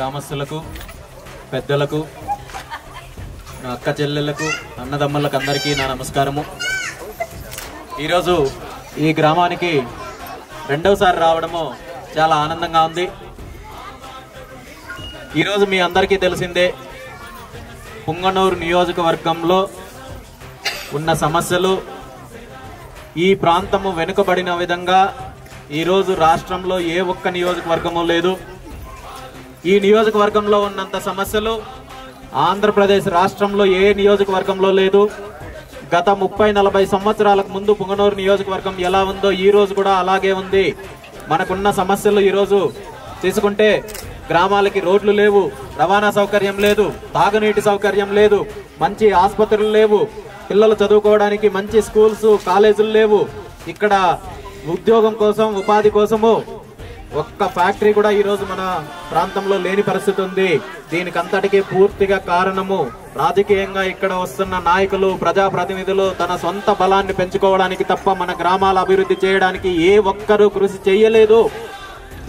గ్రామస్తులకు, పెద్దలకు, నా అక్క చెల్లెళ్లకు, అన్నదమ్ములకు అందరికీ నా నమస్కారము. ఈరోజు ఈ గ్రామానికి రెండవసారి రావడము చాలా ఆనందంగా ఉంది. ఈరోజు మీ అందరికీ తెలిసిందే, పుంగనూరు నియోజకవర్గంలో ఉన్న సమస్యలు, ఈ ప్రాంతము వెనుకబడిన విధంగా ఈరోజు రాష్ట్రంలో ఏ ఒక్క నియోజకవర్గము లేదు. ఈ నియోజకవర్గంలో ఉన్నంత సమస్యలు ఆంధ్రప్రదేశ్ రాష్ట్రంలో ఏ నియోజకవర్గంలో లేదు. గత 30-40 సంవత్సరాలకు ముందు పుంగనూరు నియోజకవర్గం ఎలా ఉందో ఈ రోజు కూడా అలాగే ఉంది. మనకున్న సమస్యలు ఈరోజు తీసుకుంటే, గ్రామాలకి రోడ్లు లేవు, రవాణా సౌకర్యం లేదు, తాగునీటి సౌకర్యం లేదు, మంచి ఆసుపత్రులు లేవు, పిల్లలు చదువుకోవడానికి మంచి స్కూల్స్, కాలేజీలు లేవు. ఇక్కడ ఉద్యోగం కోసం, ఉపాధి కోసము ఒక్క ఫ్యాక్టరీ కూడా ఈరోజు మన ప్రాంతంలో లేని పరిస్థితి ఉంది. దీనికంతటికీ పూర్తిగా కారణము రాజకీయంగా ఇక్కడ వస్తున్న నాయకులు, ప్రజాప్రతినిధులు తన సొంత బలాన్ని పెంచుకోవడానికి తప్ప మన గ్రామాల అభివృద్ధి చేయడానికి ఏ ఒక్కరూ కృషి చేయలేదు.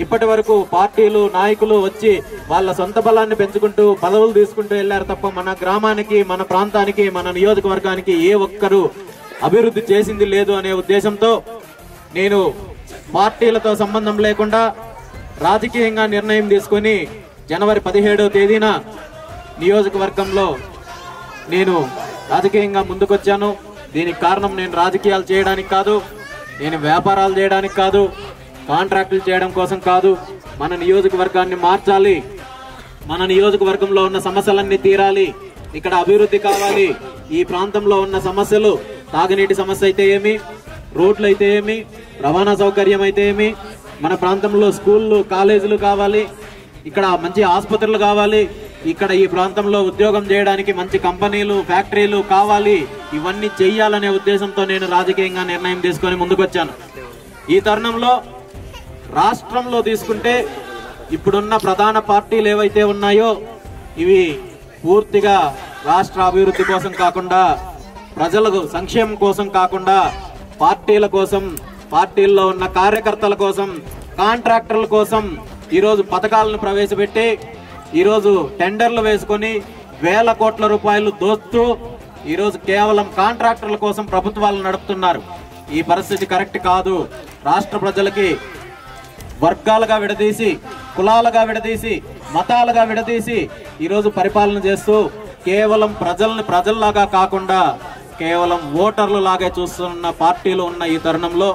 ఇప్పటి వరకు పార్టీలు, నాయకులు వచ్చి వాళ్ళ సొంత బలాన్ని పెంచుకుంటూ పదవులు తీసుకుంటూ వెళ్లారు తప్ప మన గ్రామానికి, మన ప్రాంతానికి, మన నియోజకవర్గానికి ఏ ఒక్కరు అభివృద్ధి చేసింది లేదు అనే ఉద్దేశంతో నేను పార్టీలతో సంబంధం లేకుండా రాజకీయంగా నిర్ణయం తీసుకుని జనవరి 17వ తేదీన నియోజకవర్గంలో నేను రాజకీయంగా ముందుకొచ్చాను. దీనికి కారణం నేను రాజకీయాలు చేయడానికి కాదు, నేను వ్యాపారాలు చేయడానికి కాదు, కాంట్రాక్టులు చేయడం కోసం కాదు. మన నియోజకవర్గాన్ని మార్చాలి, మన నియోజకవర్గంలో ఉన్న సమస్యలన్నీ తీరాలి, ఇక్కడ అభివృద్ధి కావాలి. ఈ ప్రాంతంలో ఉన్న సమస్యలు, తాగునీటి సమస్య అయితే ఏమి, రోడ్లు అయితే ఏమి, రవాణా సౌకర్యం అయితే ఏమి, మన ప్రాంతంలో స్కూళ్ళు, కాలేజీలు కావాలి, ఇక్కడ మంచి ఆసుపత్రులు కావాలి, ఇక్కడ ఈ ప్రాంతంలో ఉద్యోగం చేయడానికి మంచి కంపెనీలు, ఫ్యాక్టరీలు కావాలి. ఇవన్నీ చెయ్యాలనే ఉద్దేశంతో నేను రాజకీయంగా నిర్ణయం తీసుకొని ముందుకొచ్చాను. ఈ తరుణంలో రాష్ట్రంలో తీసుకుంటే ఇప్పుడున్న ప్రధాన పార్టీలు ఏవైతే ఉన్నాయో ఇవి పూర్తిగా రాష్ట్ర అభివృద్ధి కోసం కాకుండా, ప్రజలకు సంక్షేమం కోసం కాకుండా, పార్టీల కోసం, పార్టీల్లో ఉన్న కార్యకర్తల కోసం, కాంట్రాక్టర్ల కోసం ఈరోజు పథకాలను ప్రవేశపెట్టి ఈరోజు టెండర్లు వేసుకొని వేల కోట్ల రూపాయలు దోస్తూ ఈరోజు కేవలం కాంట్రాక్టర్ల కోసం ప్రభుత్వాలు నడుపుతున్నారు. ఈ పరిస్థితి కరెక్ట్ కాదు. రాష్ట్ర ప్రజలకి వర్గాలుగా విడదీసి, కులాలుగా విడదీసి, మతాలుగా విడదీసి ఈరోజు పరిపాలన చేస్తూ కేవలం ప్రజల్లాగా కాకుండా కేవలం ఓటర్లు లాగే చూస్తున్న పార్టీలు ఉన్న ఈ తరుణంలో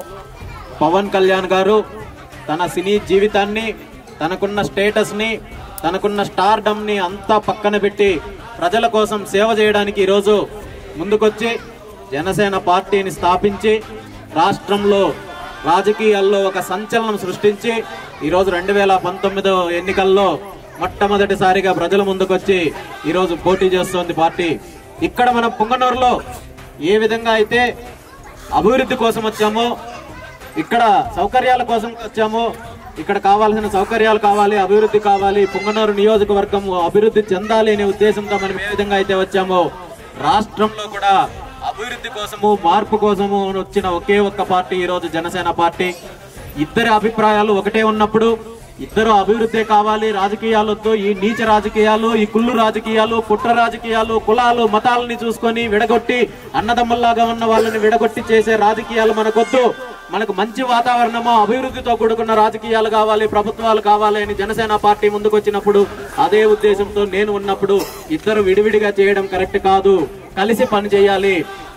పవన్ కళ్యాణ్ గారు తన సినీ జీవితాన్ని, తనకున్న స్టేటస్ని, తనకున్న స్టార్డమ్ని అంతా పక్కన పెట్టి ప్రజల కోసం సేవ చేయడానికి ఈరోజు ముందుకొచ్చి జనసేన పార్టీని స్థాపించి రాష్ట్రంలో రాజకీయాల్లో ఒక సంచలనం సృష్టించి ఈరోజు 2019 ఎన్నికల్లో మొట్టమొదటిసారిగా ప్రజల ముందుకొచ్చి ఈరోజు పోటీ చేస్తోంది పార్టీ. ఇక్కడ మనం పుంగనూరులో ఏ విధంగా అయితే అభివృద్ధి కోసం వచ్చామో, ఇక్కడ సౌకర్యాల కోసం వచ్చామో, ఇక్కడ కావాల్సిన సౌకర్యాలు కావాలి, అభివృద్ధి కావాలి, పుంగనూరు నియోజకవర్గం అభివృద్ధి చెందాలి అనే ఉద్దేశంతో మనం ఏ విధంగా అయితే వచ్చామో రాష్ట్రంలో కూడా అభివృద్ధి కోసము, మార్పు కోసము వచ్చిన ఒకే ఒక్క పార్టీ ఈరోజు జనసేన పార్టీ. ఇద్దరి అభిప్రాయాలు ఒకటే ఉన్నప్పుడు, ఇద్దరు అభివృద్ధి కావాలి, రాజకీయాలు వద్దు, ఈ నీచ రాజకీయాలు, ఈ కుళ్ళు రాజకీయాలు, కుట్ర రాజకీయాలు, కులాలు, మతాలని చూసుకొని విడగొట్టి అన్నదమ్ముల్లాగా ఉన్న వాళ్ళని విడగొట్టి చేసే రాజకీయాలు మనకొద్దు. మనకు మంచి వాతావరణము, అభివృద్ధితో కూడుకున్న రాజకీయాలు కావాలి, ప్రభుత్వాలు కావాలి అని జనసేన పార్టీ ముందుకు వచ్చినప్పుడు, అదే ఉద్దేశంతో నేను ఉన్నప్పుడు ఇద్దరు విడివిడిగా చేయడం కరెక్ట్ కాదు. కలిసి పని చేయాలి,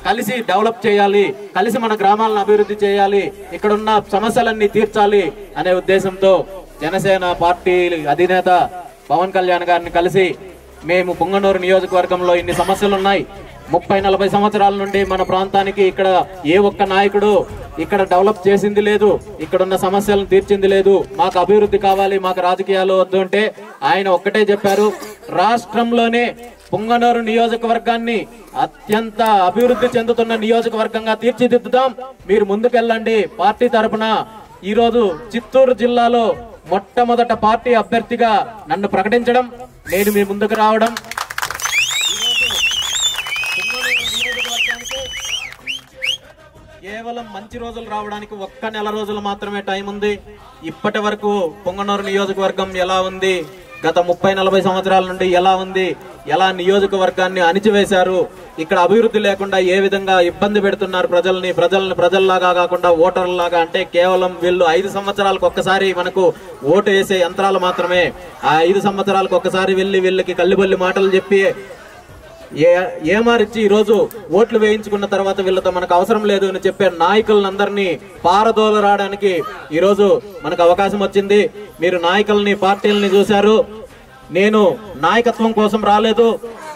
కలిసి డెవలప్ చేయాలి, కలిసి మన గ్రామాలను అభివృద్ధి చేయాలి, ఇక్కడున్న సమస్యలన్నీ తీర్చాలి అనే ఉద్దేశంతో జనసేన పార్టీ అధినేత పవన్ కళ్యాణ్ గారిని కలిసి మేము పుంగనూరు నియోజకవర్గంలో ఇన్ని సమస్యలు ఉన్నాయి, 30-40 సంవత్సరాల నుండి మన ప్రాంతానికి ఇక్కడ ఏ ఒక్క నాయకుడు ఇక్కడ డెవలప్ చేసింది లేదు, ఇక్కడున్న సమస్యలను తీర్చింది లేదు, మాకు అభివృద్ధి కావాలి, మాకు రాజకీయాలు వద్దు అంటే ఆయన ఒక్కటే చెప్పారు, రాష్ట్రంలోనే పుంగనూరు నియోజకవర్గాన్ని అత్యంత అభివృద్ధి చెందుతున్న నియోజకవర్గంగా తీర్చిదిద్దుతాం, మీరు ముందుకెళ్ళండి. పార్టీ తరఫున ఈరోజు చిత్తూరు జిల్లాలో మొట్టమొదట పార్టీ అభ్యర్థిగా నన్ను ప్రకటించడం, నేను మీ ముందుకు రావడం, కేవలం మంచి రోజులు రావడానికి ఒక్క నెల రోజులు మాత్రమే టైం ఉంది. ఇప్పటి వరకు పుంగనూరు నియోజకవర్గం ఎలా ఉంది, గత 30-40 సంవత్సరాల నుండి ఎలా ఉంది, ఎలా నియోజకవర్గాన్ని అణిచివేశారు, ఇక్కడ అభివృద్ధి లేకుండా ఏ విధంగా ఇబ్బంది పెడుతున్నారు ప్రజల్లాగా కాకుండా ఓటర్లలాగా. అంటే కేవలం వీళ్ళు 5 సంవత్సరాలకు ఒక్కసారి మనకు ఓటు వేసే యంత్రాలు మాత్రమే. ఆ 5 సంవత్సరాలకు ఒక్కసారి వెళ్ళి వీళ్ళకి కల్లిబల్లి మాటలు చెప్పి ఏమారిచ్చి ఈరోజు ఓట్లు వేయించుకున్న తర్వాత వీళ్ళతో మనకు అవసరం లేదు అని చెప్పే నాయకులందరినీ పారదోలరాడానికి ఈరోజు మనకు అవకాశం వచ్చింది. మీరు నాయకుల్ని, పార్టీలని చూశారు. నేను నాయకత్వం కోసం రాలేదు,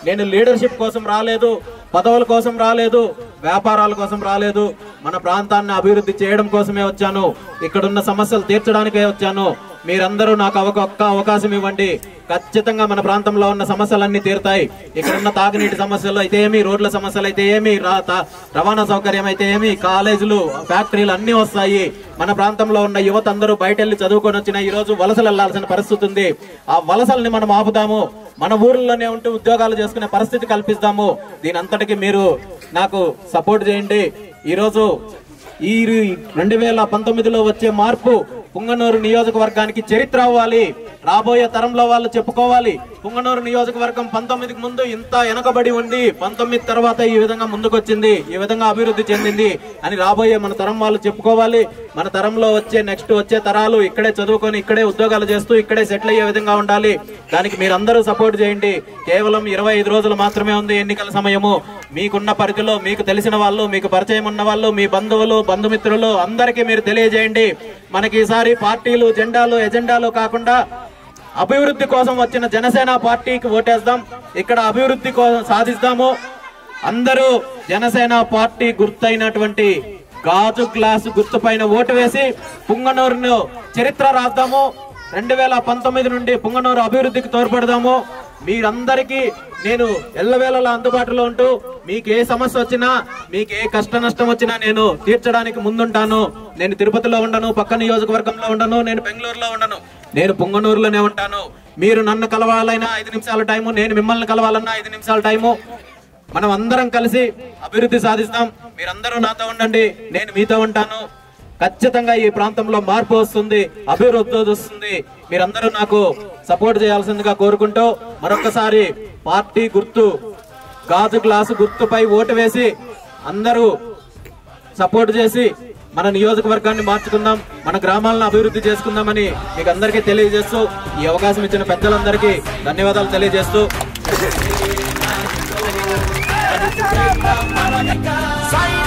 నేను లీడర్షిప్ కోసం రాలేదు, పదవుల కోసం రాలేదు, వ్యాపారాల కోసం రాలేదు. మన ప్రాంతాన్ని అభివృద్ధి చేయడం కోసమే వచ్చాను, ఇక్కడున్న సమస్యలు తీర్చడానికే వచ్చాను. మీరందరూ నాకు ఒక్క అవకాశం ఇవ్వండి, ఖచ్చితంగా మన ప్రాంతంలో ఉన్న సమస్యలన్నీ తీరుతాయి. ఇక్కడున్న తాగునీటి సమస్యలు అయితే ఏమి, రోడ్ల సమస్యలు అయితే ఏమి, రవాణా సౌకర్యం అయితే ఏమి, కాలేజీలు, ఫ్యాక్టరీలు అన్ని వస్తాయి. మన ప్రాంతంలో ఉన్న యువత అందరూ బయట వెళ్ళి చదువుకొని వచ్చిన ఈ రోజు వలసలు వెళ్లాల్సిన పరిస్థితి ఉంది. ఆ వలసల్ని మనం ఆపుదాము, మన ఊర్లోనే ఉంటూ ఉద్యోగాలు చేసుకునే పరిస్థితి కల్పిస్తాము. దీని అంతటికి మీరు నాకు సపోర్ట్ చేయండి. ఈరోజు ఈ 2019లో వచ్చే మార్పు పుంగనూరు నియోజకవర్గానికి చరిత్ర అవ్వాలి. రాబోయే తరంలో వాళ్ళు చెప్పుకోవాలి, పుంగనూరు నియోజకవర్గం 19కి ముందు ఇంత వెనకబడి ఉండి 19 తర్వాత ఈ విధంగా ముందుకొచ్చింది, ఈ విధంగా అభివృద్ధి చెందింది అని రాబోయే మన తరం వాళ్ళు చెప్పుకోవాలి. మన తరంలో వచ్చే తరాలు ఇక్కడే చదువుకొని, ఇక్కడే ఉద్యోగాలు చేస్తూ, ఇక్కడే సెటిల్ అయ్యే విధంగా ఉండాలి. దానికి మీరందరూ సపోర్ట్ చేయండి. కేవలం 25 రోజులు మాత్రమే ఉంది ఎన్నికల సమయము. మీకున్న పరిధిలో మీకు తెలిసిన వాళ్ళు, మీకు పరిచయం ఉన్న వాళ్ళు, మీ బంధువులు, బంధుమిత్రులు అందరికీ మీరు తెలియజేయండి. మనకి ఈసారి పార్టీలు, జెండాలు, ఎజెండాలు కాకుండా అభివృద్ధి కోసం వచ్చిన జనసేన పార్టీకి ఓటేద్దాం. ఇక్కడ అభివృద్ధి కోసం సాధిస్తాము. అందరూ జనసేన పార్టీ గుర్తైనటువంటి గాజు గ్లాసు గుర్తు పైన ఓటు వేసి పుంగనూరును చరిత్ర రాద్దాము. 2019 నుండి పుంగనూరు అభివృద్ధికి తోడ్పడదాము. మీరందరికీ నేను ఎల్లవేళలా అందుబాటులో ఉంటూ, మీకు ఏ సమస్య వచ్చినా, మీకు ఏ కష్ట నష్టం వచ్చినా నేను తీర్చడానికి ముందుంటాను. నేను తిరుపతిలో ఉండను, పక్క నియోజకవర్గంలో ఉండను, నేను బెంగళూరులో ఉండను, నేను పుంగనూరులోనే ఉంటాను. మీరు నన్ను కలవాలైనా 5 నిమిషాల టైము, నేను మిమ్మల్ని కలవాలన్నా 5 నిమిషాల టైము. మనం అందరం కలిసి అభివృద్ధి సాధిస్తాం. మీరందరూ నాతో ఉండండి, నేను మీతో ఉంటాను. ఖచ్చితంగా ఈ ప్రాంతంలో మార్పు వస్తుంది, అభివృద్ధి వస్తుంది. మీరందరూ నాకు సపోర్ట్ చేయాల్సిందిగా కోరుకుంటూ, మరొకసారి పార్టీ గుర్తు గాజు గ్లాసు గుర్తుపై ఓటు వేసి అందరూ సపోర్ట్ చేసి మన నియోజకవర్గాన్ని మార్చుకుందాం, మన గ్రామాలను అభివృద్ధి చేసుకుందామని మీకు అందరికీ తెలియజేస్తూ, ఈ అవకాశం ఇచ్చిన పెద్దలందరికీ ధన్యవాదాలు తెలియజేస్తూ Sai